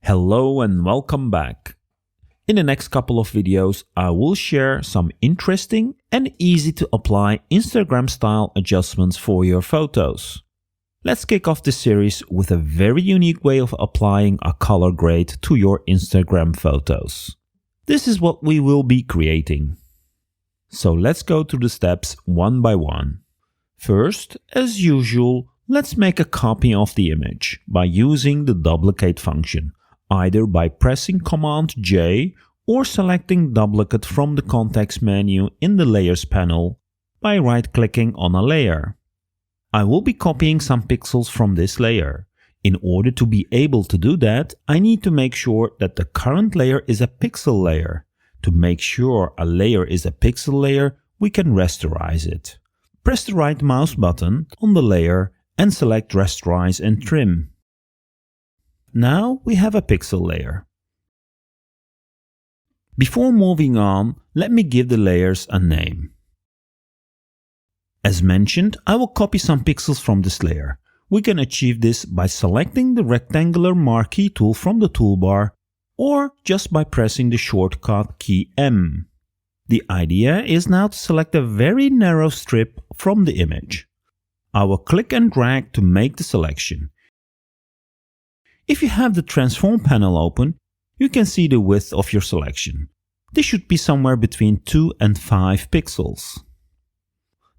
Hello and welcome back. In the next couple of videos, I will share some interesting and easy to apply Instagram style adjustments for your photos. Let's kick off this series with a very unique way of applying a color grade to your Instagram photos. This is what we will be creating. So let's go through the steps one by one. First, as usual, let's make a copy of the image by using the duplicate function, either by pressing Command J or selecting duplicate from the context menu in the Layers panel by right-clicking on a layer. I will be copying some pixels from this layer. In order to be able to do that, I need to make sure that the current layer is a pixel layer. To make sure a layer is a pixel layer, we can rasterize it. Press the right mouse button on the layer and select Rasterize and Trim. Now we have a pixel layer. Before moving on, let me give the layers a name. As mentioned, I will copy some pixels from this layer. We can achieve this by selecting the rectangular Marquee tool from the toolbar or just by pressing the shortcut key M. The idea is now to select a very narrow strip from the image. I will click and drag to make the selection. If you have the transform panel open, you can see the width of your selection. This should be somewhere between 2 and 5 pixels.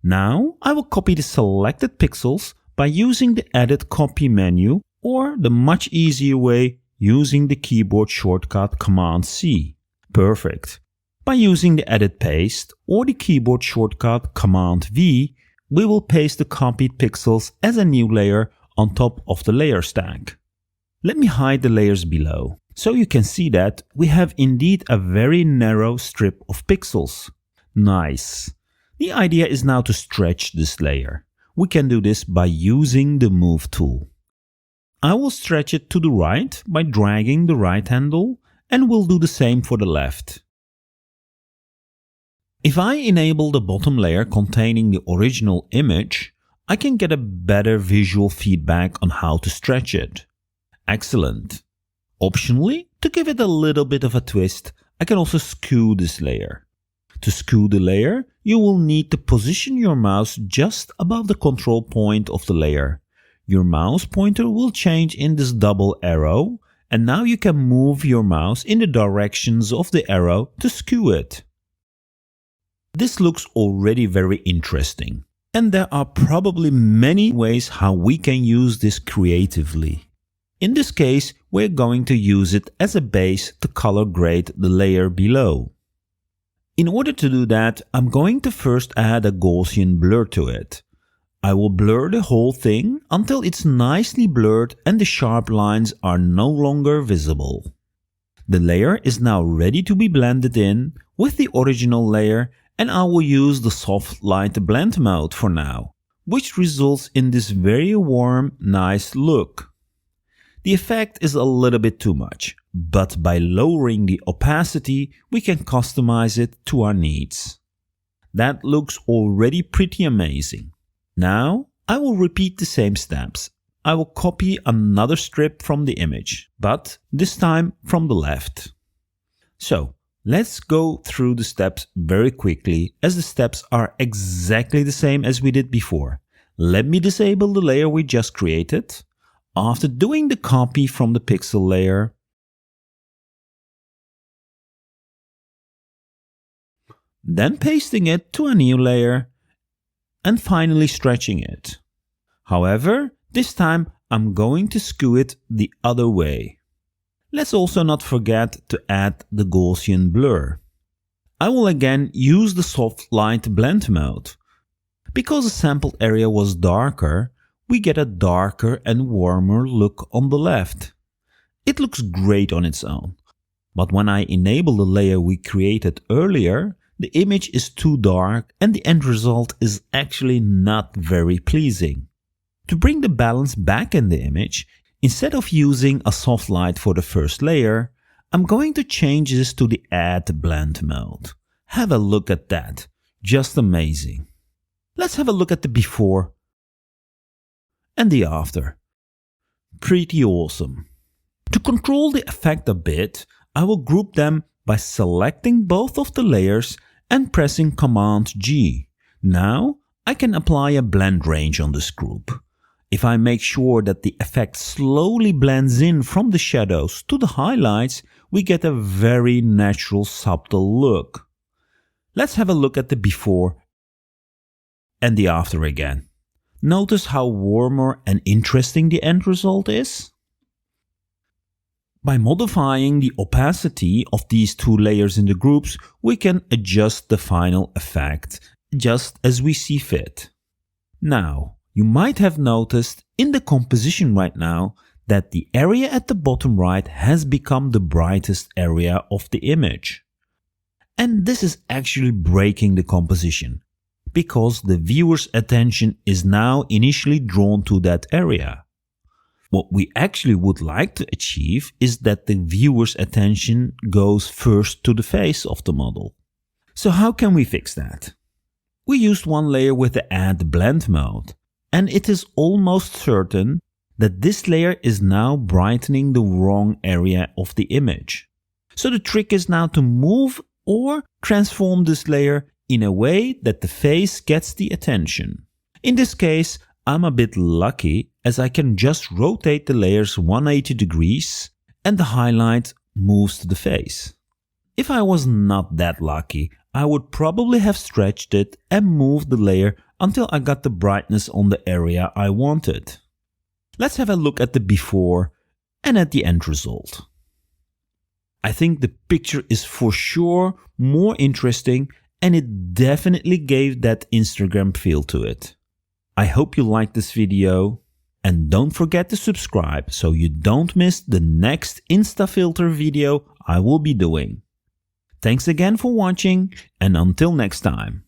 Now I will copy the selected pixels by using the Edit Copy menu or the much easier way using the keyboard shortcut Command C. Perfect. By using the Edit Paste or the keyboard shortcut Command V, we will paste the copied pixels as a new layer on top of the layer stack. Let me hide the layers below, so you can see that we have indeed a very narrow strip of pixels. Nice. The idea is now to stretch this layer. We can do this by using the Move tool. I will stretch it to the right by dragging the right handle and will do the same for the left. If I enable the bottom layer containing the original image, I can get a better visual feedback on how to stretch it. Excellent. Optionally, to give it a little bit of a twist, I can also skew this layer. To skew the layer, you will need to position your mouse just above the control point of the layer. Your mouse pointer will change in this double arrow, and now you can move your mouse in the directions of the arrow to skew it. This looks already very interesting, and there are probably many ways how we can use this creatively. In this case, we're going to use it as a base to color grade the layer below. In order to do that, I'm going to first add a Gaussian blur to it. I will blur the whole thing until it's nicely blurred and the sharp lines are no longer visible. The layer is now ready to be blended in with the original layer, and I will use the soft light blend mode for now, which results in this very warm, nice look. The effect is a little bit too much, but by lowering the opacity, we can customize it to our needs. That looks already pretty amazing. Now, I will repeat the same steps. I will copy another strip from the image, but this time from the left. So, let's go through the steps very quickly, as the steps are exactly the same as we did before. Let me disable the layer we just created. After doing the copy from the pixel layer, then pasting it to a new layer, and finally stretching it. However, this time I'm going to skew it the other way. Let's also not forget to add the Gaussian blur. I will again use the soft light blend mode. Because the sampled area was darker, we get a darker and warmer look on the left. It looks great on its own, but when I enable the layer we created earlier, the image is too dark and the end result is actually not very pleasing. To bring the balance back in the image, instead of using a soft light for the first layer, I'm going to change this to the Add Blend mode. Have a look at that. Just amazing. Let's have a look at the before and the after. Pretty awesome. To control the effect a bit, I will group them by selecting both of the layers and pressing Command G. Now I can apply a blend range on this group. If I make sure that the effect slowly blends in from the shadows to the highlights, we get a very natural subtle look. Let's have a look at the before and the after again. Notice how warmer and interesting the end result is? By modifying the opacity of these two layers in the groups, we can adjust the final effect just as we see fit. Now, you might have noticed in the composition right now that the area at the bottom right has become the brightest area of the image. And this is actually breaking the composition, because the viewer's attention is now initially drawn to that area. What we actually would like to achieve is that the viewer's attention goes first to the face of the model. So how can we fix that? We used one layer with the Add Blend mode, and it is almost certain that this layer is now brightening the wrong area of the image. So the trick is now to move or transform this layer in a way that the face gets the attention. In this case, I'm a bit lucky as I can just rotate the layers 180 degrees and the highlight moves to the face. If I was not that lucky, I would probably have stretched it and moved the layer until I got the brightness on the area I wanted. Let's have a look at the before and at the end result. I think the picture is for sure more interesting and it definitely gave that Instagram feel to it. I hope you liked this video and don't forget to subscribe so you don't miss the next InstaFilter video I will be doing. Thanks again for watching and until next time.